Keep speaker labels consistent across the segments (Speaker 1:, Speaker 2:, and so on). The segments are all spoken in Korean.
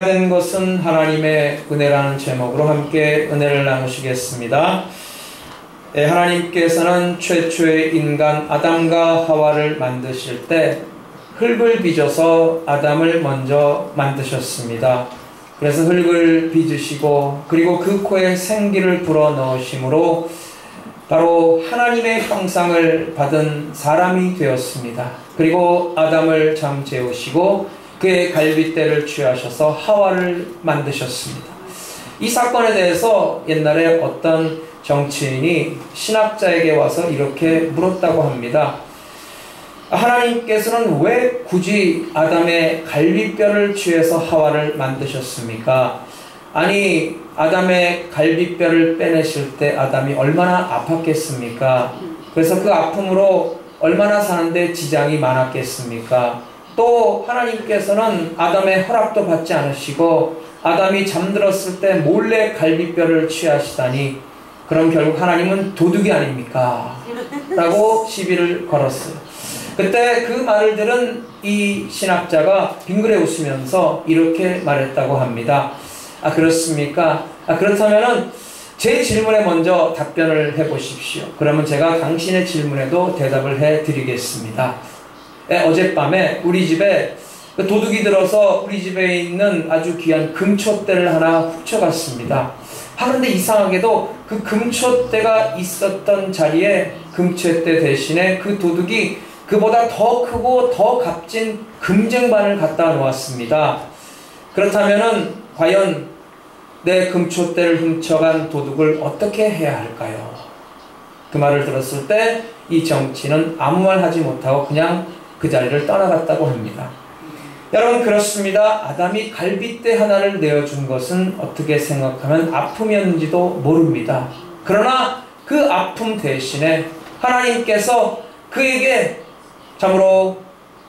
Speaker 1: 된 것은 하나님의 은혜라는 제목으로 함께 은혜를 나누시겠습니다. 하나님께서는 최초의 인간 아담과 하와를 만드실 때 흙을 빚어서 아담을 먼저 만드셨습니다. 그래서 흙을 빚으시고 그리고 그 코에 생기를 불어넣으심으로 바로 하나님의 형상을 받은 사람이 되었습니다. 그리고 아담을 잠재우시고 그의 갈빗대를 취하셔서 하와를 만드셨습니다. 이 사건에 대해서 옛날에 어떤 정치인이 신학자에게 와서 이렇게 물었다고 합니다. 하나님께서는 왜 굳이 아담의 갈빗뼈를 취해서 하와를 만드셨습니까? 아니, 아담의 갈빗뼈를 빼내실 때 아담이 얼마나 아팠겠습니까? 그래서 그 아픔으로 얼마나 사는데 지장이 많았겠습니까? 또 하나님께서는 아담의 허락도 받지 않으시고 아담이 잠들었을 때 몰래 갈빗뼈를 취하시다니 그럼 결국 하나님은 도둑이 아닙니까? 라고 시비를 걸었어요. 그때 그 말을 들은 이 신학자가 빙그레 웃으면서 이렇게 말했다고 합니다. 아, 그렇습니까? 그렇다면은 제 질문에 먼저 답변을 해보십시오. 그러면 제가 당신의 질문에도 대답을 해드리겠습니다. 어젯밤에 우리 집에 도둑이 들어서 우리 집에 있는 아주 귀한 금촛대를 하나 훔쳐갔습니다. 그런데 이상하게도 그 금촛대가 있었던 자리에 금촛대 대신에 그 도둑이 그보다 더 크고 더 값진 금쟁반을 갖다 놓았습니다. 그렇다면은 과연 내 금촛대를 훔쳐간 도둑을 어떻게 해야 할까요? 그 말을 들었을 때 이 정치는 아무 말 하지 못하고 그냥 그 자리를 떠나갔다고 합니다. 여러분, 그렇습니다. 아담이 갈빗대 하나를 내어준 것은 어떻게 생각하면 아픔이었는지도 모릅니다. 그러나 그 아픔 대신에 하나님께서 그에게 참으로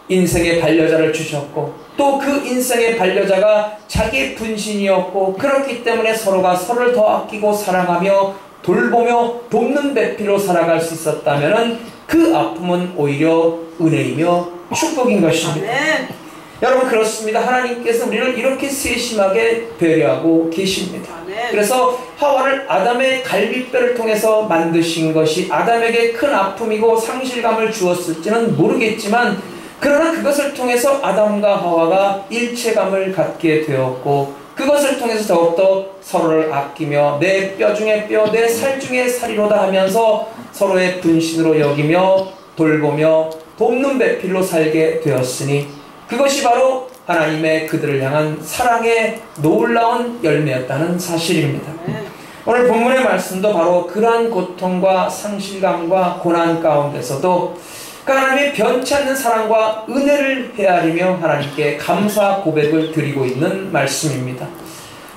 Speaker 1: 인생의 반려자를 주셨고 또 그 인생의 반려자가 자기의 분신이었고 그렇기 때문에 서로가 서로를 더 아끼고 사랑하며 돌보며 돕는 배필로 살아갈 수 있었다면 그 아픔은 오히려 은혜이며 축복인 것입니다. 여러분, 그렇습니다. 하나님께서 우리를 이렇게 세심하게 배려하고 계십니다. 그래서 하와를 아담의 갈빗뼈를 통해서 만드신 것이 아담에게 큰 아픔이고 상실감을 주었을지는 모르겠지만 그러나 그것을 통해서 아담과 하와가 일체감을 갖게 되었고 그것을 통해서 더욱더 서로를 아끼며 내 뼈 중에 뼈, 내 살 중에 살이로다 하면서 서로의 분신으로 여기며 돌보며 돕는 배필로 살게 되었으니 그것이 바로 하나님의 그들을 향한 사랑의 놀라운 열매였다는 사실입니다. 오늘 본문의 말씀도 바로 그러한 고통과 상실감과 고난 가운데서도 하나님의 변치 않는 사랑과 은혜를 헤아리며 하나님께 감사 고백을 드리고 있는 말씀입니다.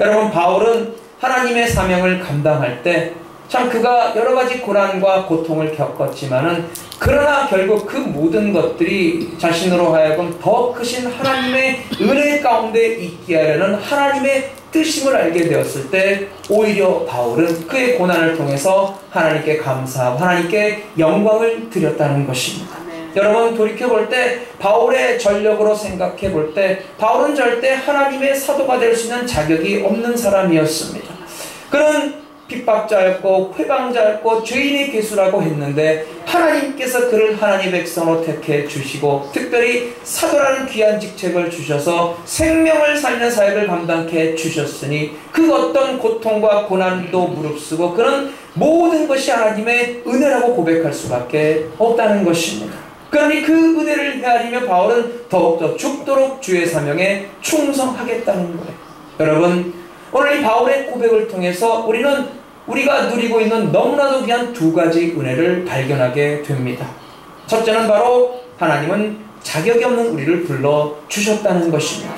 Speaker 1: 여러분, 바울은 하나님의 사명을 감당할 때 참 그가 여러 가지 고난과 고통을 겪었지만은 그러나 결국 그 모든 것들이 자신으로 하여금 더 크신 하나님의 은혜 가운데 있게 하려는 하나님의 뜻임을 알게 되었을 때 오히려 바울은 그의 고난을 통해서 하나님께 감사하고 하나님께 영광을 드렸다는 것입니다. 여러분, 돌이켜볼 때 바울의 전력으로 생각해볼 때 바울은 절대 하나님의 사도가 될 수 있는 자격이 없는 사람이었습니다. 그는 핍박자였고 회방자였고 죄인의 괴수라고 했는데 하나님께서 그를 하나님의 백성으로 택해 주시고 특별히 사도라는 귀한 직책을 주셔서 생명을 살리는 사역을 감당해 주셨으니 그 어떤 고통과 고난도 무릅쓰고 그는 모든 것이 하나님의 은혜라고 고백할 수밖에 없다는 것입니다. 그러니 그 은혜를 헤아리며 바울은 더욱더 죽도록 주의 사명에 충성하겠다는 거예요. 여러분, 오늘 이 바울의 고백을 통해서 우리가 누리고 있는 너무나도 귀한 두 가지 은혜를 발견하게 됩니다. 첫째는 바로 하나님은 자격이 없는 우리를 불러주셨다는 것입니다.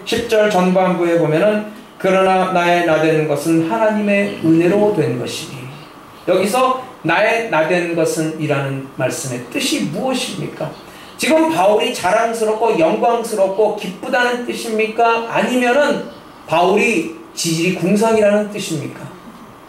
Speaker 1: 10절 전반부에 보면은 그러나 나의 나된 것은 하나님의 은혜로 된 것이니, 여기서 나의 나된 것은 이라는 말씀의 뜻이 무엇입니까? 지금 바울이 자랑스럽고 영광스럽고 기쁘다는 뜻입니까? 아니면은 바울이 지질이 궁상이라는 뜻입니까?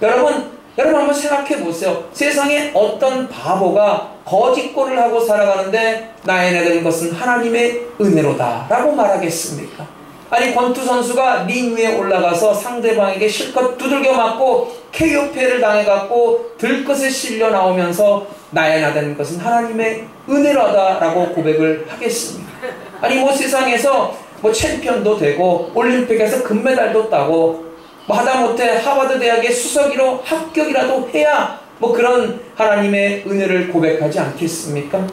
Speaker 1: 여러분 한번 생각해 보세요. 세상에 어떤 바보가 거짓골을 하고 살아가는데 나의 나된 것은 하나님의 은혜로다 라고 말하겠습니까? 아니 권투 선수가 링 위에 올라가서 상대방에게 실컷 두들겨 맞고 KO패를 당해갖고 들것에 실려 나오면서 나의 나된 것은 하나님의 은혜로다라고 고백을 하겠습니다. 아니 뭐 세상에서 뭐 챔피언도 되고 올림픽에서 금메달도 따고 뭐 하다못해 하버드 대학의 수석이로 합격이라도 해야 뭐 그런 하나님의 은혜를 고백하지 않겠습니까?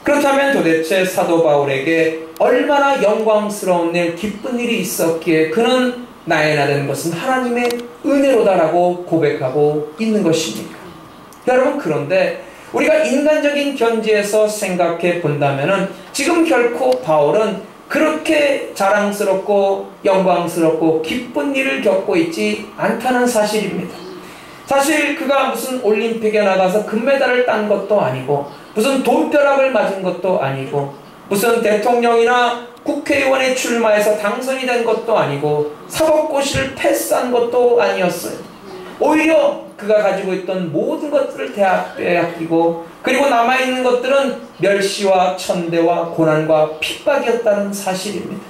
Speaker 1: 그렇다면 도대체 사도 바울에게 얼마나 영광스러운 일, 기쁜 일이 있었기에 그는 나의 나된 것은 하나님의 은혜로다라고 고백하고 있는 것입니까? 여러분, 그런데 우리가 인간적인 견지에서 생각해 본다면은 지금 결코 바울은 그렇게 자랑스럽고 영광스럽고 기쁜 일을 겪고 있지 않다는 사실입니다. 사실 그가 무슨 올림픽에 나가서 금메달을 딴 것도 아니고 무슨 돈벼락을 맞은 것도 아니고 무슨 대통령이나 국회의원에 출마해서 당선이 된 것도 아니고 사법고시를 패스한 것도 아니었어요. 오히려 그가 가지고 있던 모든 것들을 빼앗기고 그리고 남아있는 것들은 멸시와 천대와 고난과 핍박이었다는 사실입니다.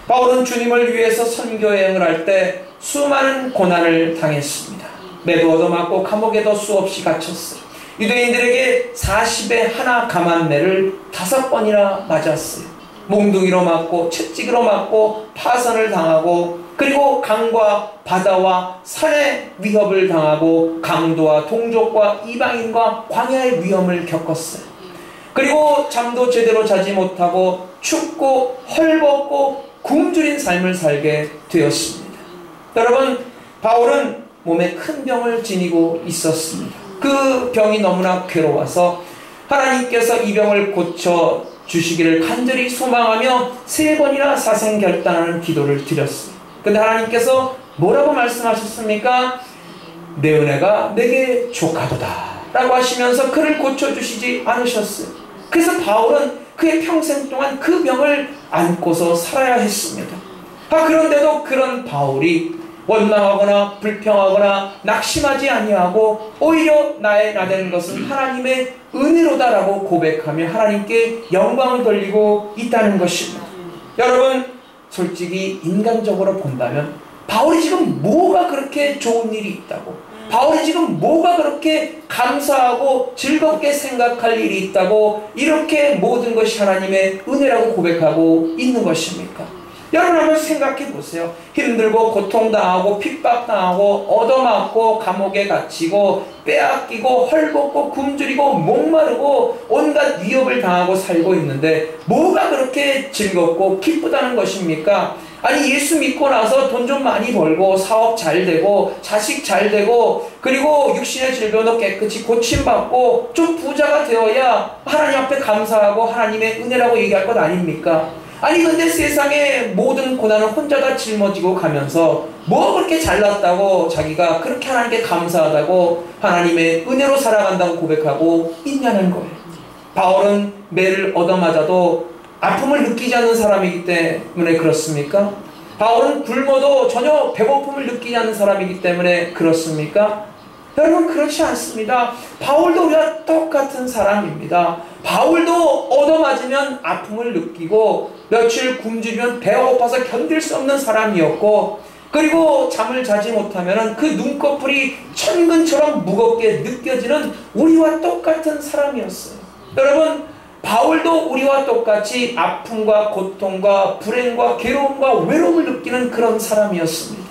Speaker 1: 바울은 주님을 위해서 선교여행을 할 때 수많은 고난을 당했습니다. 매도 얻어맞고 감옥에도 수없이 갇혔어요. 유대인들에게 40에 하나 감한매를 5번이나 맞았어요. 몽둥이로 맞고 채찍으로 맞고 파선을 당하고 그리고 강과 바다와 산의 위협을 당하고 강도와 동족과 이방인과 광야의 위험을 겪었어요. 그리고 잠도 제대로 자지 못하고 춥고 헐벗고 굶주린 삶을 살게 되었습니다. 여러분, 바울은 몸에 큰 병을 지니고 있었습니다. 그 병이 너무나 괴로워서 하나님께서 이 병을 고쳐 주시기를 간절히 소망하며 3번이나 사생결단하는 기도를 드렸어요. 근데 하나님께서 뭐라고 말씀하셨습니까? 내 은혜가 내게 족하도다 라고 하시면서 그를 고쳐주시지 않으셨어요. 그래서 바울은 그의 평생 동안 그 병을 안고서 살아야 했습니다. 그런데도 그런 바울이 원망하거나 불평하거나 낙심하지 아니하고 오히려 나의 나된 것은 하나님의 은혜로다라고 고백하며 하나님께 영광을 돌리고 있다는 것입니다. 여러분, 솔직히 인간적으로 본다면 바울이 지금 뭐가 그렇게 좋은 일이 있다고, 바울이 지금 뭐가 그렇게 감사하고 즐겁게 생각할 일이 있다고 이렇게 모든 것이 하나님의 은혜라고 고백하고 있는 것입니까? 여러분 한번 생각해 보세요. 힘들고 고통당하고 핍박당하고 얻어맞고 감옥에 갇히고 빼앗기고 헐벗고 굶주리고 목마르고 온갖 위협을 당하고 살고 있는데 뭐가 그렇게 즐겁고 기쁘다는 것입니까? 아니 예수 믿고 나서 돈 좀 많이 벌고 사업 잘 되고 자식 잘 되고 그리고 육신의 질병도 깨끗이 고침받고 좀 부자가 되어야 하나님 앞에 감사하고 하나님의 은혜라고 얘기할 것 아닙니까? 아니 근데 세상의 모든 고난을 혼자 다 짊어지고 가면서 뭐 그렇게 잘났다고 자기가 그렇게 하나님께 감사하다고 하나님의 은혜로 살아간다고 고백하고 있냐는 거예요. 바울은 매를 얻어맞아도 아픔을 느끼지 않는 사람이기 때문에 그렇습니까? 바울은 굶어도 전혀 배고픔을 느끼지 않는 사람이기 때문에 그렇습니까? 여러분, 그렇지 않습니다. 바울도 우리와 똑같은 사람입니다. 바울도 얻어맞으면 아픔을 느끼고 며칠 굶주리면 배가 고파서 견딜 수 없는 사람이었고 그리고 잠을 자지 못하면 그 눈꺼풀이 천근처럼 무겁게 느껴지는 우리와 똑같은 사람이었어요. 여러분, 바울도 우리와 똑같이 아픔과 고통과 불행과 괴로움과 외로움을 느끼는 그런 사람이었습니다.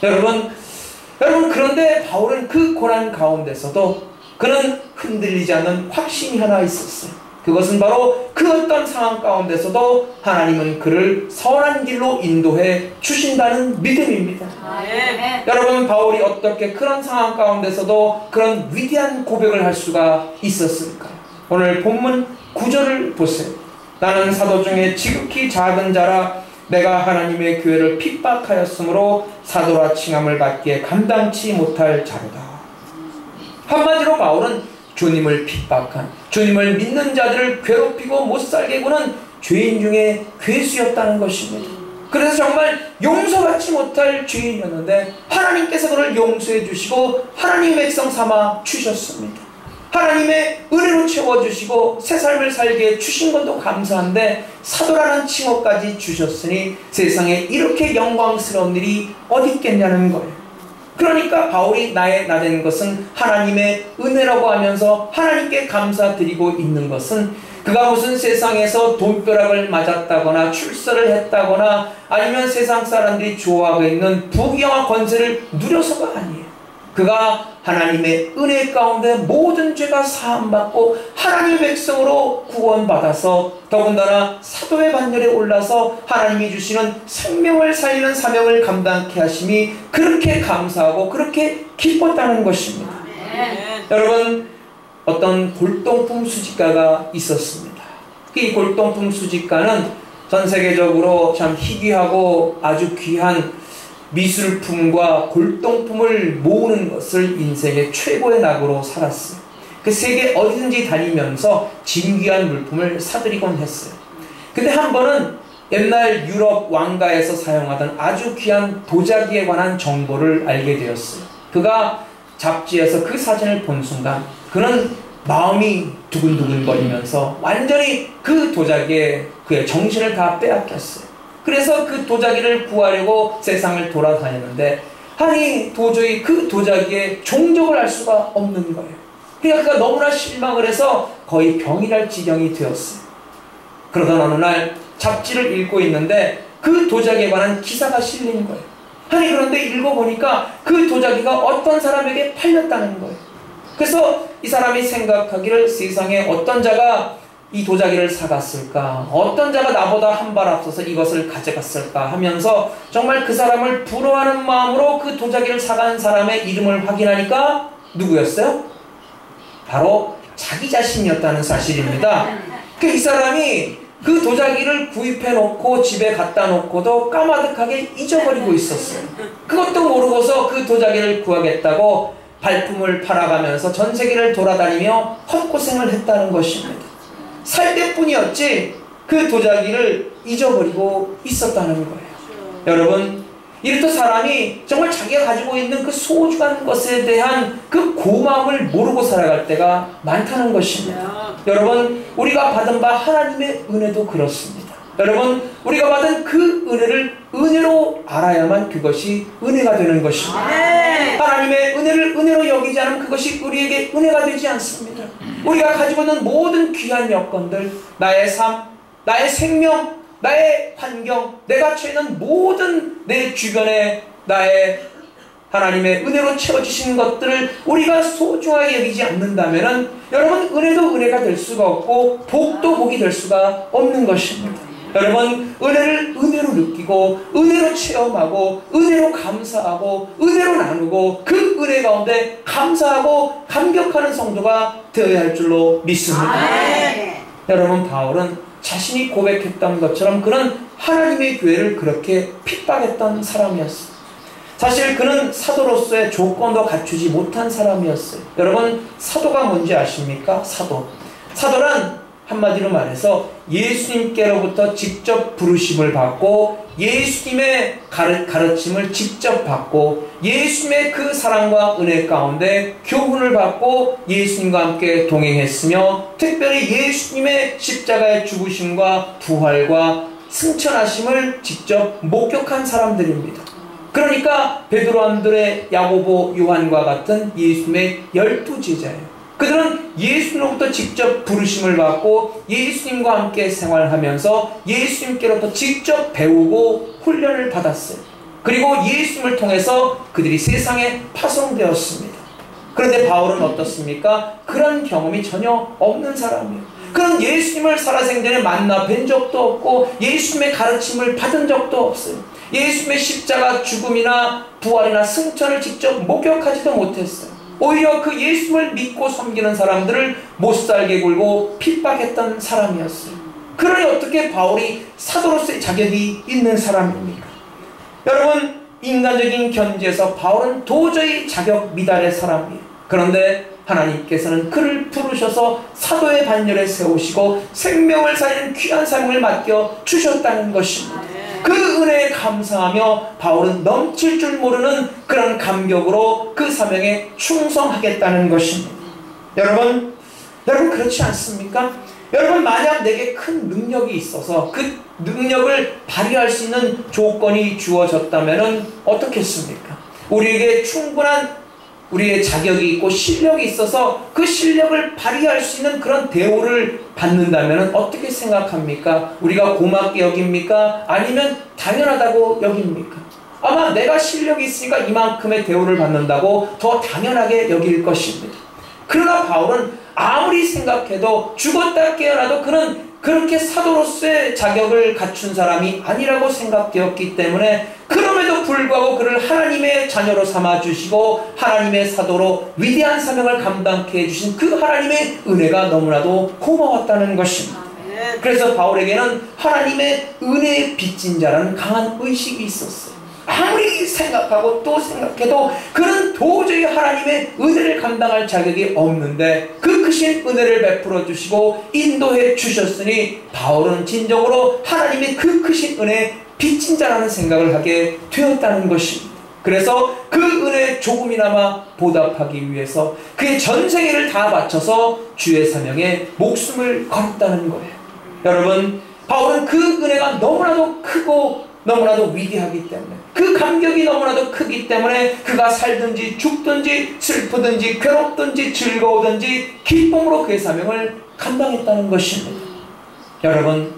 Speaker 1: 여러분, 그런데 바울은 그 고난 가운데서도 그는 흔들리지 않는 확신이 하나 있었어요. 그것은 바로 그 어떤 상황 가운데서도 하나님은 그를 선한 길로 인도해 주신다는 믿음입니다. 여러분, 바울이 어떻게 그런 상황 가운데서도 그런 위대한 고백을 할 수가 있었을까요? 오늘 본문 9절을 보세요. 나는 사도 중에 지극히 작은 자라 내가 하나님의 교회를 핍박하였으므로 사도라 칭함을 받기에 감당치 못할 자로다. 한마디로 바울은 주님을 핍박한, 주님을 믿는 자들을 괴롭히고 못살게 구는 죄인 중에 괴수였다는 것입니다. 그래서 정말 용서받지 못할 죄인이었는데 하나님께서 그를 용서해 주시고 하나님의 백성 삼아 주셨습니다. 하나님의 은혜로 채워주시고 새 삶을 살게 주신 것도 감사한데 사도라는 칭호까지 주셨으니 세상에 이렇게 영광스러운 일이 어디 있겠냐는 거예요. 그러니까 바울이 나된 것은 하나님의 은혜라고 하면서 하나님께 감사드리고 있는 것은 그가 무슨 세상에서 돈벼락을 맞았다거나 출세를 했다거나 아니면 세상 사람들이 좋아하고 있는 부귀영화 권세를 누려서가 아니에요. 그가 하나님의 은혜 가운데 모든 죄가 사함받고 하나님의 백성으로 구원받아서 더군다나 사도의 반열에 올라서 하나님이 주시는 생명을 살리는 사명을 감당케 하심이 그렇게 감사하고 그렇게 기뻤다는 것입니다. 여러분, 어떤 골동품 수집가가 있었습니다. 이 골동품 수집가는 전 세계적으로 참 희귀하고 아주 귀한 미술품과 골동품을 모으는 것을 인생의 최고의 낙으로 살았어요. 그 세계 어디든지 다니면서 진귀한 물품을 사들이곤 했어요. 근데 한 번은 옛날 유럽 왕가에서 사용하던 아주 귀한 도자기에 관한 정보를 알게 되었어요. 그가 잡지에서 그 사진을 본 순간 그는 마음이 두근두근거리면서 완전히 그 도자기에 그의 정신을 다 빼앗겼어요. 그래서 그 도자기를 구하려고 세상을 돌아다녔는데 아니 도저히 그 도자기의 종적을 알 수가 없는 거예요. 그러니까 그가 너무나 실망을 해서 거의 병이랄 지경이 되었어요. 그러던 어느 날 잡지를 읽고 있는데 그 도자기에 관한 기사가 실린 거예요. 아니 그런데 읽어보니까 그 도자기가 어떤 사람에게 팔렸다는 거예요. 그래서 이 사람이 생각하기를 세상에 어떤 자가 이 도자기를 사갔을까? 어떤 자가 나보다 한 발 앞서서 이것을 가져갔을까? 하면서 정말 그 사람을 부러워하는 마음으로 그 도자기를 사간 사람의 이름을 확인하니까 누구였어요? 바로 자기 자신이었다는 사실입니다. 이 사람이 그 도자기를 구입해 놓고 집에 갖다 놓고도 까마득하게 잊어버리고 있었어요. 그것도 모르고서 그 도자기를 구하겠다고 발품을 팔아가면서 전 세계를 돌아다니며 헛고생을 했다는 것입니다. 살 때뿐이었지 그 도자기를 잊어버리고 있었다는 거예요. 여러분, 이렇듯 사람이 정말 자기가 가지고 있는 그 소중한 것에 대한 그 고마움을 모르고 살아갈 때가 많다는 것입니다. 여러분, 우리가 받은 바 하나님의 은혜도 그렇습니다. 여러분, 우리가 받은 그 은혜를 은혜로 알아야만 그것이 은혜가 되는 것입니다. 하나님의 은혜를 은혜로 여기지 않으면 그것이 우리에게 은혜가 되지 않습니다. 우리가 가지고 있는 모든 귀한 여건들, 나의 삶, 나의 생명, 나의 환경, 내가 처해 있는 모든 내 주변에 나의 하나님의 은혜로 채워주신 것들을 우리가 소중하게 여기지 않는다면 여러분, 은혜도 은혜가 될 수가 없고 복도 복이 될 수가 없는 것입니다. 여러분, 은혜를 은혜로 느끼고 은혜로 체험하고 은혜로 감사하고 은혜로 나누고 그 은혜 가운데 감사하고 감격하는 성도가 되어야 할 줄로 믿습니다. 여러분, 바울은 자신이 고백했던 것처럼 그는 하나님의 교회를 그렇게 핍박했던 사람이었어요. 사실 그는 사도로서의 조건도 갖추지 못한 사람이었어요. 여러분, 사도가 뭔지 아십니까? 사도란 한마디로 말해서 예수님께로부터 직접 부르심을 받고 예수님의 가르침을 직접 받고 예수님의 그 사랑과 은혜 가운데 교훈을 받고 예수님과 함께 동행했으며 특별히 예수님의 십자가의 죽으심과 부활과 승천하심을 직접 목격한 사람들입니다. 그러니까 베드로, 안드레, 야고보, 요한과 같은 예수님의 12제자예요. 그들은 예수님으로부터 직접 부르심을 받고 예수님과 함께 생활하면서 예수님께로부터 직접 배우고 훈련을 받았어요. 그리고 예수님을 통해서 그들이 세상에 파송되었습니다. 그런데 바울은 어떻습니까? 그런 경험이 전혀 없는 사람이에요. 그는 예수님을 살아생전에 만나 뵌 적도 없고 예수님의 가르침을 받은 적도 없어요. 예수님의 십자가 죽음이나 부활이나 승천을 직접 목격하지도 못했어요. 오히려 그 예수님을 믿고 섬기는 사람들을 못살게 굴고 핍박했던 사람이었어요. 그러니 어떻게 바울이 사도로서의 자격이 있는 사람입니까? 여러분, 인간적인 견지에서 바울은 도저히 자격 미달의 사람이에요. 그런데 하나님께서는 그를 부르셔서 사도의 반열에 세우시고 생명을 살리는 귀한 삶을 맡겨 주셨다는 것입니다. 그 은혜에 감사하며 바울은 넘칠 줄 모르는 그런 감격으로 그 사명에 충성하겠다는 것입니다. 여러분 그렇지 않습니까? 여러분, 만약 내게 큰 능력이 있어서 그 능력을 발휘할 수 있는 조건이 주어졌다면 어떻겠습니까? 우리에게 충분한 우리의 자격이 있고 실력이 있어서 그 실력을 발휘할 수 있는 그런 대우를 받는다면 어떻게 생각합니까? 우리가 고맙게 여깁니까? 아니면 당연하다고 여깁니까? 아마 내가 실력이 있으니까 이만큼의 대우를 받는다고 더 당연하게 여길 것입니다. 그러나 바울은 아무리 생각해도 죽었다 깨어나도 그는 그렇게 사도로서의 자격을 갖춘 사람이 아니라고 생각되었기 때문에 그럼에도 불구하고 그를 하나님의 자녀로 삼아주시고 하나님의 사도로 위대한 사명을 감당케 해주신 그 하나님의 은혜가 너무나도 고마웠다는 것입니다. 그래서 바울에게는 하나님의 은혜의 빚진 자라는 강한 의식이 있었어요. 아무리 생각하고 또 생각해도 그는 도저히 하나님의 은혜를 감당할 자격이 없는데 그 크신 은혜를 베풀어 주시고 인도해 주셨으니 바울은 진정으로 하나님의 그 크신 은혜에 빚진 자라는 생각을 하게 되었다는 것입니다. 그래서 그 은혜에 조금이나마 보답하기 위해서 그의 전생애를 다 바쳐서 주의 사명에 목숨을 걸었다는 거예요. 여러분, 바울은 그 은혜가 너무나도 크고 너무나도 위대하기 때문에 그 감격이 너무나도 크기 때문에 그가 살든지 죽든지 슬프든지 괴롭든지 즐거우든지 기쁨으로 그의 사명을 감당했다는 것입니다. 여러분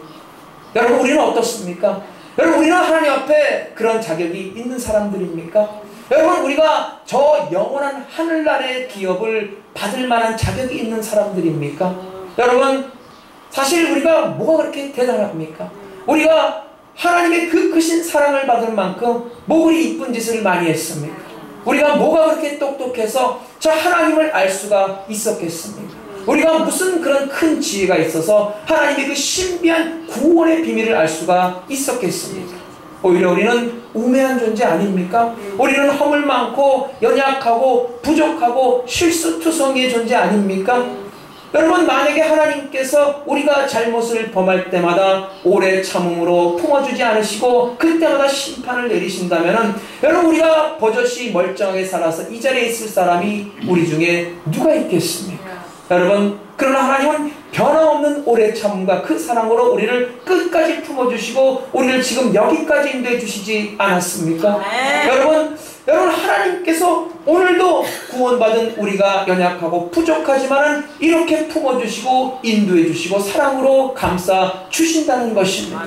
Speaker 1: 우리는 어떻습니까? 여러분, 우리는 하나님 앞에 그런 자격이 있는 사람들입니까? 여러분, 우리가 저 영원한 하늘나라의 기업을 받을 만한 자격이 있는 사람들입니까? 여러분, 사실 우리가 뭐가 그렇게 대단합니까? 우리가 하나님의 그 크신 사랑을 받을 만큼 뭐 그리 이쁜 짓을 많이 했습니까? 우리가 뭐가 그렇게 똑똑해서 저 하나님을 알 수가 있었겠습니까? 우리가 무슨 그런 큰 지혜가 있어서 하나님의 그 신비한 구원의 비밀을 알 수가 있었겠습니까? 오히려 우리는 우매한 존재 아닙니까? 우리는 허물 많고 연약하고 부족하고 실수투성이의 존재 아닙니까? 여러분, 만약에 하나님께서 우리가 잘못을 범할 때마다 오래 참음으로 품어주지 않으시고 그때마다 심판을 내리신다면 여러분, 우리가 버젓이 멀쩡하게 살아서 이 자리에 있을 사람이 우리 중에 누가 있겠습니까? 여러분, 그러나 하나님은 변함없는 오래 참음과 그 사랑으로 우리를 끝까지 품어주시고 우리를 지금 여기까지 인도해 주시지 않았습니까? 여러분, 하나님께서 오늘도 구원받은 우리가 연약하고 부족하지만 이렇게 품어주시고 인도해 주시고 사랑으로 감싸 주신다는 것입니다.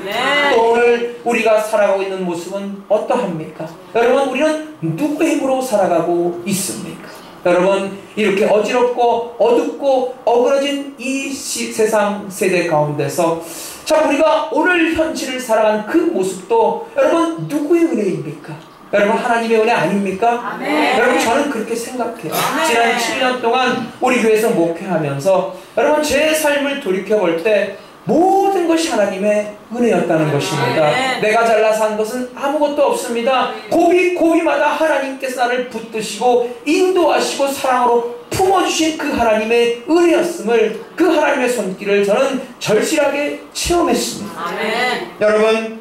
Speaker 1: 또 오늘 우리가 살아가고 있는 모습은 어떠합니까? 여러분, 우리는 누구의 힘으로 살아가고 있습니까? 여러분, 이렇게 어지럽고 어둡고 어그러진 이 세상 세대 가운데서 자, 우리가 오늘 현실을 살아가는 그 모습도 여러분 누구의 은혜입니까? 여러분, 하나님의 은혜 아닙니까? 아멘. 여러분, 저는 그렇게 생각해요. 아멘. 지난 7년 동안 우리 교회에서 목회하면서 여러분, 제 삶을 돌이켜볼 때 모든 것이 하나님의 은혜였다는 것입니다. 아멘. 내가 잘나서 한 것은 아무것도 없습니다. 고비고비마다 하나님께서 나를 붙드시고 인도하시고 사랑으로 품어주신 그 하나님의 은혜였음을, 그 하나님의 손길을 저는 절실하게 체험했습니다. 아멘. 여러분,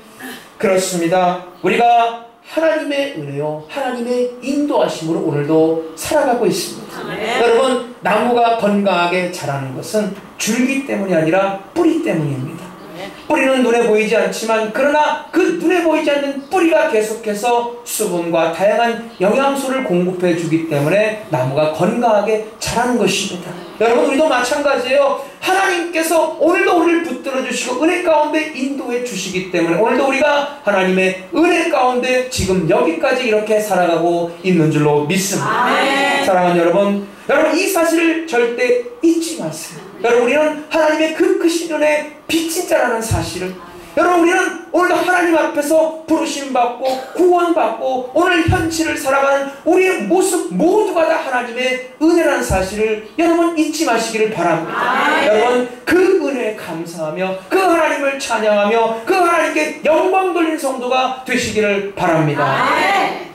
Speaker 1: 그렇습니다. 우리가 하나님의 은혜요, 하나님의 인도하심으로 오늘도 살아가고 있습니다. 네. 여러분, 나무가 건강하게 자라는 것은 줄기 때문이 아니라 뿌리 때문입니다. 네. 뿌리는 눈에 보이지 않지만 그러나 그 눈에 보이지 않는 뿌리가 계속해서 수분과 다양한 영양소를 공급해 주기 때문에 나무가 건강하게 자라는 것입니다. 여러분, 우리도 마찬가지예요. 하나님께서 오늘도 우리를 붙들어 주시고 은혜 가운데 인도해 주시기 때문에 오늘도 우리가 하나님의 은혜 가운데 지금 여기까지 이렇게 살아가고 있는 줄로 믿습니다. 아멘. 사랑하는 여러분, 이 사실을 절대 잊지 마세요. 여러분, 우리는 하나님의 그 크신 은혜 빚진 자라는 사실을, 여러분, 우리는 오늘도 하나님 앞에서 부르심받고 구원받고 오늘 현실을 살아가는 우리의 모습 모두가 다 하나님의 은혜라는 사실을 여러분 잊지 마시기를 바랍니다. 아멘. 여러분, 그 은혜에 감사하며 그 하나님을 찬양하며 그 하나님께 영광 돌리는 성도가 되시기를 바랍니다. 아멘.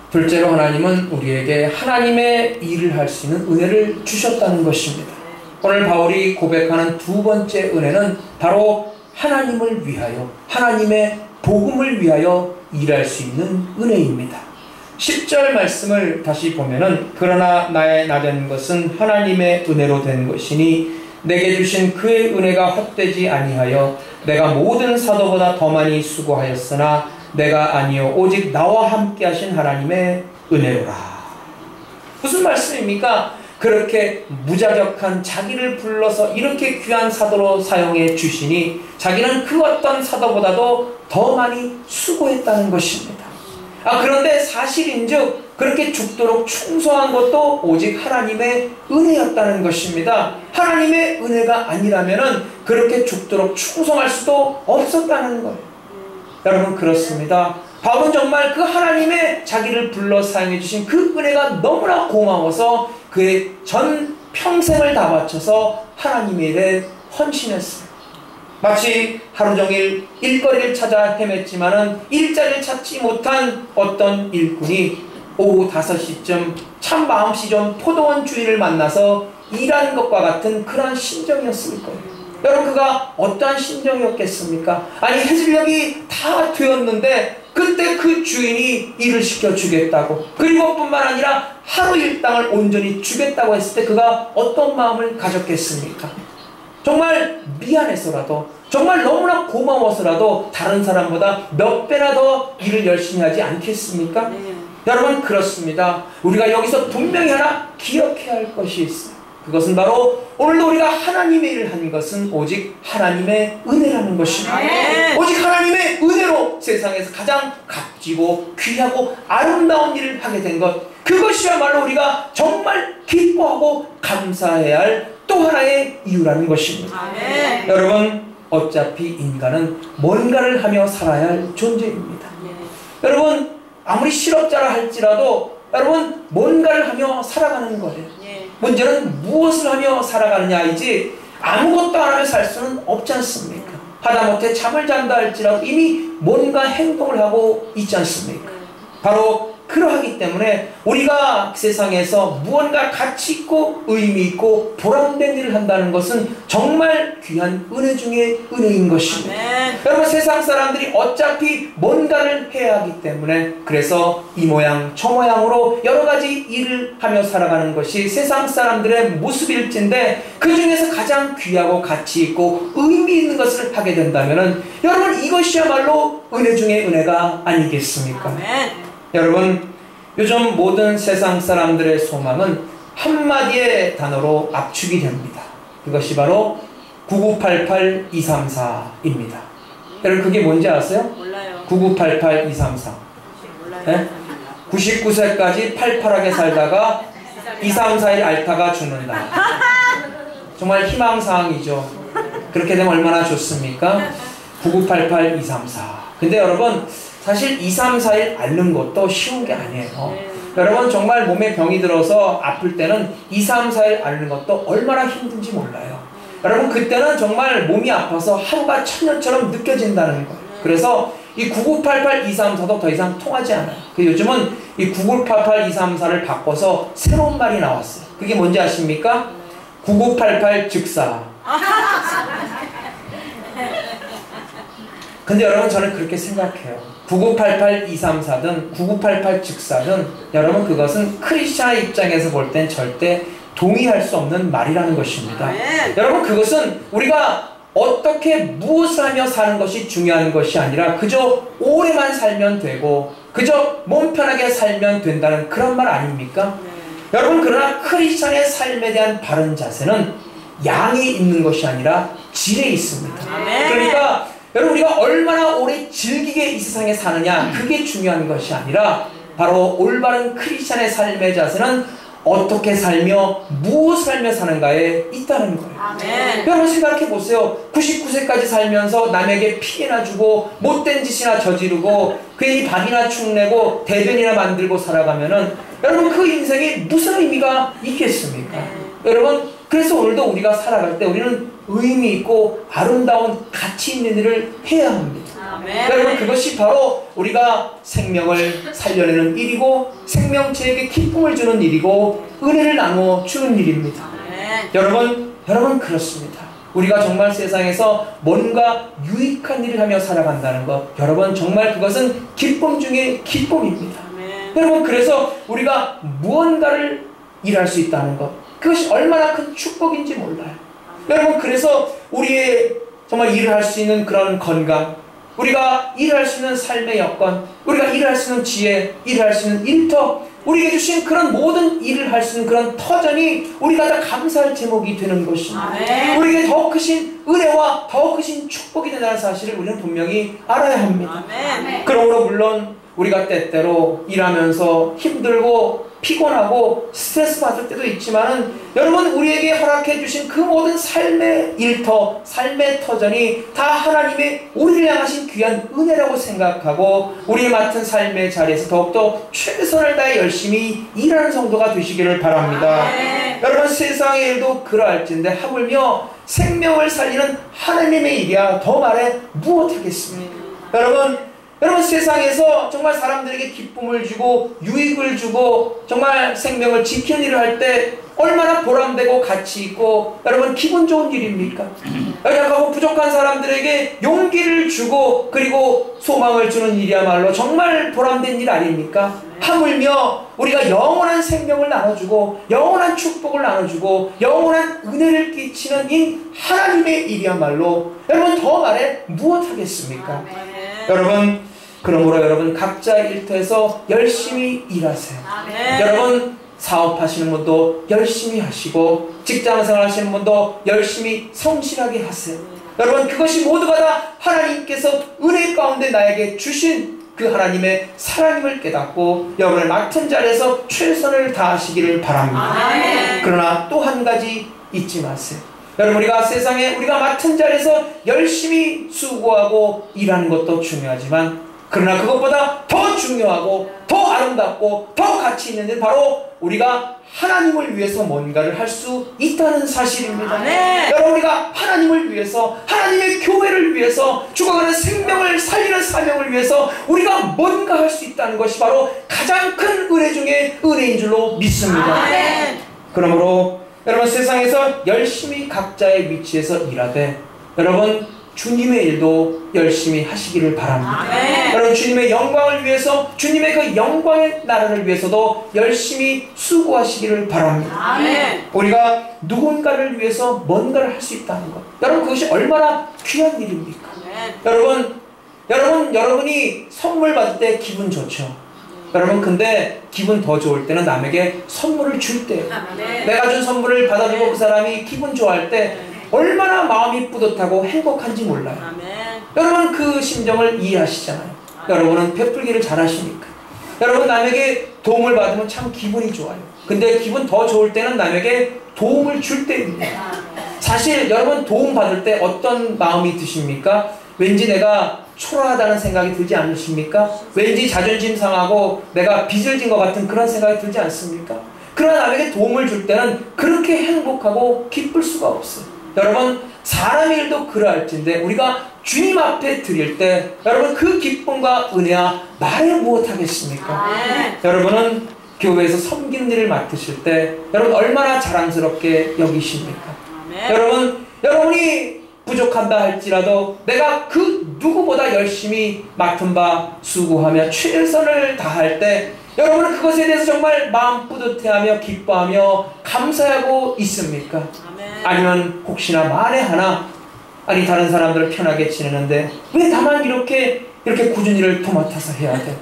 Speaker 1: 둘째로, 하나님은 우리에게 하나님의 일을 할 수 있는 은혜를 주셨다는 것입니다. 오늘 바울이 고백하는 두 번째 은혜는 바로 하나님을 위하여, 하나님의 복음을 위하여 일할 수 있는 은혜입니다. 10절 말씀을 다시 보면은 그러나 나의 나된 것은 하나님의 은혜로 된 것이니 내게 주신 그의 은혜가 헛되지 아니하여 내가 모든 사도보다 더 많이 수고하였으나 내가 아니요 오직 나와 함께 하신 하나님의 은혜로라. 무슨 말씀입니까? 그렇게 무자격한 자기를 불러서 이렇게 귀한 사도로 사용해 주시니 자기는 그 어떤 사도보다도 더 많이 수고했다는 것입니다. 그런데 사실인즉 그렇게 죽도록 충성한 것도 오직 하나님의 은혜였다는 것입니다. 하나님의 은혜가 아니라면은 그렇게 죽도록 충성할 수도 없었다는 거예요. 여러분, 그렇습니다. 바울은 정말 그 하나님의 자기를 불러 사용해 주신 그 은혜가 너무나 고마워서 그의 전 평생을 다 바쳐서 하나님의 일에 헌신했어요. 마치 하루 종일 일거리를 찾아 헤맸지만은 일자리를 찾지 못한 어떤 일꾼이 오후 5시쯤 참 마음씨 좋은 포도원 주인을 만나서 일하는 것과 같은 그러한 심정이었을 거예요. 여러분, 그가 어떠한 심정이었겠습니까? 아니, 해질녘이 다 되었는데 그때 그 주인이 일을 시켜주겠다고, 그리고 뿐만 아니라 하루 일당을 온전히 주겠다고 했을 때 그가 어떤 마음을 가졌겠습니까? 정말 미안해서라도, 정말 너무나 고마워서라도 다른 사람보다 몇 배나 더 일을 열심히 하지 않겠습니까? 여러분, 그렇습니다. 우리가 여기서 분명히 하나 기억해야 할 것이 있어요. 그것은 바로 오늘도 우리가 하나님의 일을 한 것은 오직 하나님의 은혜라는 것입니다. 오직 하나님의 은혜로 세상에서 가장 값지고 귀하고 아름다운 일을 하게 된 것, 그것이야말로 우리가 정말 기뻐하고 감사해야 할 또 하나의 이유라는 것입니다. 여러분, 어차피 인간은 뭔가를 하며 살아야 할 존재입니다. 여러분, 아무리 실업자라 할지라도 여러분, 뭔가를 하며 살아가는 거예요. 문제는 무엇을 하며 살아가느냐이지 아무것도 안 하며 살 수는 없지 않습니까? 하다못해 잠을 잔다 할지라도 이미 뭔가 행동을 하고 있지 않습니까? 바로 그러하기 때문에 우리가 세상에서 무언가 가치 있고 의미 있고 보람된 일을 한다는 것은 정말 귀한 은혜 중에 은혜인 것입니다. 여러분, 세상 사람들이 어차피 뭔가를 해야 하기 때문에 그래서 이 모양 저 모양으로 여러 가지 일을 하며 살아가는 것이 세상 사람들의 모습일진데 그 중에서 가장 귀하고 가치 있고 의미 있는 것을 하게 된다면 여러분, 이것이야말로 은혜 중에 은혜가 아니겠습니까? 여러분, 요즘 모든 세상 사람들의 소망은 한마디의 단어로 압축이 됩니다. 그것이 바로 9988234입니다. 여러분, 그게 뭔지 아세요?
Speaker 2: 몰라요.
Speaker 1: 9988234. 네? 99세까지 팔팔하게 살다가 2, 3, 4일 앓다가 죽는다. 정말 희망사항이죠. 그렇게 되면 얼마나 좋습니까? 9988234. 근데 여러분, 사실 2, 3, 4일 앓는 것도 쉬운 게 아니에요. 여러분, 정말 몸에 병이 들어서 아플 때는 2, 3, 4일 앓는 것도 얼마나 힘든지 몰라요. 여러분, 그때는 정말 몸이 아파서 하루가 천년처럼 느껴진다는 거예요. 그래서 이 9988234도 더 이상 통하지 않아요. 요즘은 이 9988234를 바꿔서 새로운 말이 나왔어요. 그게 뭔지 아십니까? 9988 즉사. 근데 여러분, 저는 그렇게 생각해요. 9988-234든 9988 즉사든 여러분, 그것은 크리스찬의 입장에서 볼 땐 절대 동의할 수 없는 말이라는 것입니다. 여러분, 그것은 우리가 어떻게 무엇을 하며 사는 것이 중요한 것이 아니라 그저 오래만 살면 되고 그저 몸 편하게 살면 된다는 그런 말 아닙니까? 여러분, 그러나 크리스찬의 삶에 대한 바른 자세는 양에 있는 것이 아니라 질에 있습니다. 그러니까 여러분, 우리가 얼마나 오래 즐기게 이 세상에 사느냐, 그게 중요한 것이 아니라 바로 올바른 크리스찬의 삶의 자세는 어떻게 살며 무엇을 하며 사는가에 있다는 거예요. 여러분, 생각해 보세요. 99세까지 살면서 남에게 피해나 주고 못된 짓이나 저지르고 괜히 밥이나 축내고 대변이나 만들고 살아가면은 여러분, 그 인생에 무슨 의미가 있겠습니까? 여러분, 그래서 오늘도 우리가 살아갈 때 우리는 의미 있고 아름다운 가치 있는 일을 해야 합니다. 여러분, 그것이 바로 우리가 생명을 살려내는 일이고 생명체에게 기쁨을 주는 일이고 은혜를 나누어 주는 일입니다. 여러분, 그렇습니다. 우리가 정말 세상에서 뭔가 유익한 일을 하며 살아간다는 것, 여러분, 정말 그것은 기쁨 중에 기쁨입니다. 여러분, 그래서 우리가 무언가를 일할 수 있다는 것, 그것이 얼마나 큰 축복인지 몰라요. 여러분, 그래서 우리의 정말 일을 할 수 있는 그런 건강, 우리가 일할 수 있는 삶의 여건, 우리가 일할 수 있는 지혜, 일할 수 있는 일터, 우리에게 주신 그런 모든 일을 할 수 있는 그런 터전이 우리가 다 감사할 제목이 되는 것입니다. 우리에게 더 크신 은혜와 더 크신 축복이 된다는 사실을 우리는 분명히 알아야 합니다. 그러므로 물론 우리가 때때로 일하면서 힘들고 피곤하고 스트레스 받을 때도 있지만은, 여러분, 우리에게 허락해 주신 그 모든 삶의 일터, 삶의 터전이 다 하나님의 우리를 향하신 귀한 은혜라고 생각하고 우리의 맡은 삶의 자리에서 더욱더 최선을 다해 열심히 일하는 성도가 되시기를 바랍니다. 여러분, 세상의 일도 그러할진데 하물며 생명을 살리는 하나님의 일이야 더 말해 무엇하겠습니까? 여러분, 세상에서 정말 사람들에게 기쁨을 주고 유익을 주고 정말 생명을 지키는 일을 할 때 얼마나 보람되고 가치 있고 여러분 기분 좋은 일입니까? 연약하고 부족한 사람들에게 용기를 주고 그리고 소망을 주는 일이야말로 정말 보람된 일 아닙니까? 하물며 우리가 영원한 생명을 나눠주고 영원한 축복을 나눠주고 영원한 은혜를 끼치는 이 하나님의 일이야말로 여러분 더 말해 무엇하겠습니까? 여러분, 그러므로 여러분 각자 일터에서 열심히 일하세요. 여러분 사업하시는 분도 열심히 하시고 직장생활 하시는 분도 열심히 성실하게 하세요. 여러분, 그것이 모두가 다 하나님께서 은혜 가운데 나에게 주신 그 하나님의 사랑임을 깨닫고 여러분의 맡은 자리에서 최선을 다하시기를 바랍니다. 그러나 또 한 가지 잊지 마세요. 여러분, 우리가 세상에 우리가 맡은 자리에서 열심히 수고하고 일하는 것도 중요하지만, 그러나 그것보다 더 중요하고 더 아름답고 더 가치 있는 일, 바로 우리가 하나님을 위해서 뭔가를 할 수 있다는 사실입니다. 여러분, 우리가 하나님을 위해서, 하나님의 교회를 위해서, 죽어가는 생명을 살리는 사명을 위해서 우리가 뭔가 할 수 있다는 것이 바로 가장 큰 은혜 중에 은혜인 줄로 믿습니다. 그러므로 여러분, 세상에서 열심히 각자의 위치에서 일하되 여러분 주님의 일도 열심히 하시기를 바랍니다. 여러분, 주님의 영광을 위해서, 주님의 그 영광의 나라를 위해서도 열심히 수고하시기를 바랍니다. 우리가 누군가를 위해서 뭔가를 할 수 있다는 것, 여러분 그것이 얼마나 귀한 일입니까? 여러분이 선물 받을 때 기분 좋죠. 여러분, 근데 기분 더 좋을 때는 남에게 선물을 줄 때예요. 내가 준 선물을 받아주고 그 사람이 기분 좋아할 때 얼마나 마음이 뿌듯하고 행복한지 몰라요. 여러분, 그 심정을 이해하시잖아요. 여러분은 베풀기를 잘하시니까. 여러분, 남에게 도움을 받으면 참 기분이 좋아요. 근데 기분 더 좋을 때는 남에게 도움을 줄 때입니다. 사실 여러분, 도움 받을 때 어떤 마음이 드십니까? 왠지 내가 초라하다는 생각이 들지 않으십니까? 왠지 자존심 상하고 내가 빚을 진 것 같은 그런 생각이 들지 않습니까? 그러나 남에게 도움을 줄 때는 그렇게 행복하고 기쁠 수가 없어요. 여러분, 사람의 일도 그러할진데 우리가 주님 앞에 드릴 때 여러분 그 기쁨과 은혜야 말해 무엇하겠습니까? 여러분은 교회에서 섬기는 일을 맡으실 때 여러분 얼마나 자랑스럽게 여기십니까? 여러분이 부족한다 할지라도 내가 그 누구보다 열심히 맡은 바 수고하며 최선을 다할 때 여러분은 그것에 대해서 정말 마음 뿌듯해하며 기뻐하며 감사하고 있습니까? 아니면 혹시나 만에 하나, 아니 다른 사람들을 편하게 지내는데 왜 나만 이렇게 굳은 일을 도맡아서 해야 돼?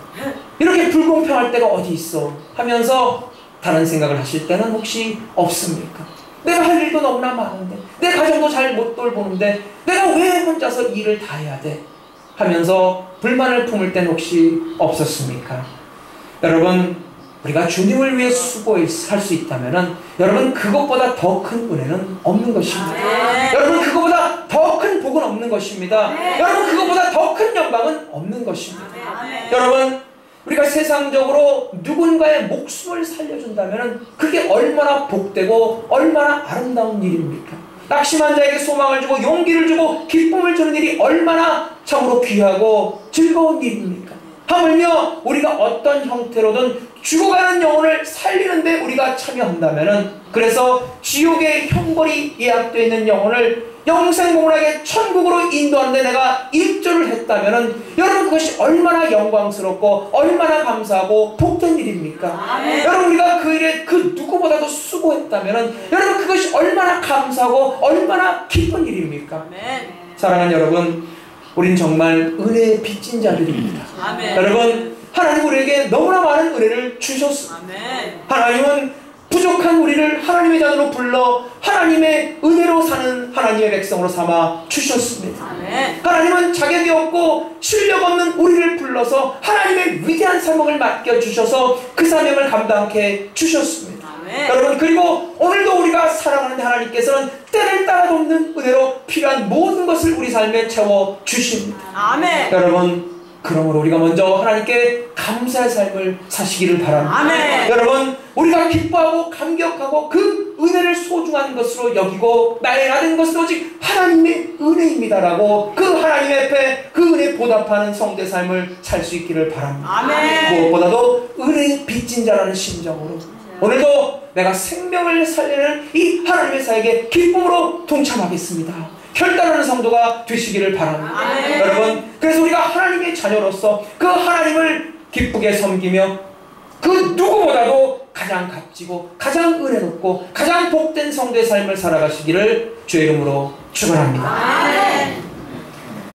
Speaker 1: 이렇게 불공평할 때가 어디 있어? 하면서 다른 생각을 하실 때는 혹시 없습니까? 내가 할 일도 너무나 많은데, 내 가정도 잘 못 돌보는데 내가 왜 혼자서 일을 다 해야 돼? 하면서 불만을 품을 때는 혹시 없었습니까? 여러분, 우리가 주님을 위해 수고할 수 있다면 여러분 그것보다 더 큰 은혜는 없는 것입니다. 여러분, 그것보다 더 큰 복은 없는 것입니다. 여러분, 그것보다 더 큰 영광은 없는 것입니다. 여러분, 우리가 세상적으로 누군가의 목숨을 살려준다면 그게 얼마나 복되고 얼마나 아름다운 일입니까? 낙심한 자에게 소망을 주고 용기를 주고 기쁨을 주는 일이 얼마나 참으로 귀하고 즐거운 일입니까? 하물며 우리가 어떤 형태로든 죽어가는 영혼을 살리는데 우리가 참여한다면, 그래서 지옥의 형벌이 예약되어 있는 영혼을 영생공론하게 천국으로 인도하는데 내가 일조를 했다면은 여러분 그것이 얼마나 영광스럽고 얼마나 감사하고 복된 일입니까?
Speaker 2: 아멘.
Speaker 1: 여러분 우리가 그 일에 그 누구보다도 수고했다면은 여러분 그것이 얼마나 감사하고 얼마나 기쁜 일입니까?
Speaker 2: 아멘.
Speaker 1: 사랑하는 여러분, 우린 정말 은혜의 빚진 자들입니다.
Speaker 2: 아멘.
Speaker 1: 여러분, 하나님 우리에게 너무나 많은 은혜를 주셨습니다.
Speaker 2: 아멘.
Speaker 1: 하나님은 부족한 우리를 하나님의 자녀로 불러 하나님의 은혜로 사는 하나님의 백성으로 삼아 주셨습니다.
Speaker 2: 아멘.
Speaker 1: 하나님은 자격이 없고 실력 없는 우리를 불러서 하나님의 위대한 사명을 맡겨주셔서 그 사명을 감당케 해 주셨습니다.
Speaker 2: 아멘.
Speaker 1: 여러분, 그리고 오늘도 우리가 사랑하는 하나님께서는 때를 따라 돕는 은혜로 필요한 모든 것을 우리 삶에 채워주십니다.
Speaker 2: 아멘.
Speaker 1: 여러분, 그러므로 우리가 먼저 하나님께 감사의 삶을 사시기를 바랍니다.
Speaker 2: 아멘.
Speaker 1: 여러분, 우리가 기뻐하고 감격하고 그 은혜를 소중한 것으로 여기고 나의 나된 것은 오직 하나님의 은혜입니다라고 그 하나님 앞에 그 은혜 보답하는 성도의 삶을 살 수 있기를 바랍니다.
Speaker 2: 아멘.
Speaker 1: 무엇보다도 은혜의 빚진 자라는 심정으로 오늘도 내가 생명을 살리는 이 하나님의 사역에 기쁨으로 동참하겠습니다. 결단하는 성도가 되시기를 바랍니다.
Speaker 2: 아멘.
Speaker 1: 여러분, 그래서 우리가 하나님의 자녀로서 그 하나님을 기쁘게 섬기며 그 누구보다도 가장 값지고 가장 은혜롭고 가장 복된 성도의 삶을 살아가시기를 주의 이름으로 축원합니다.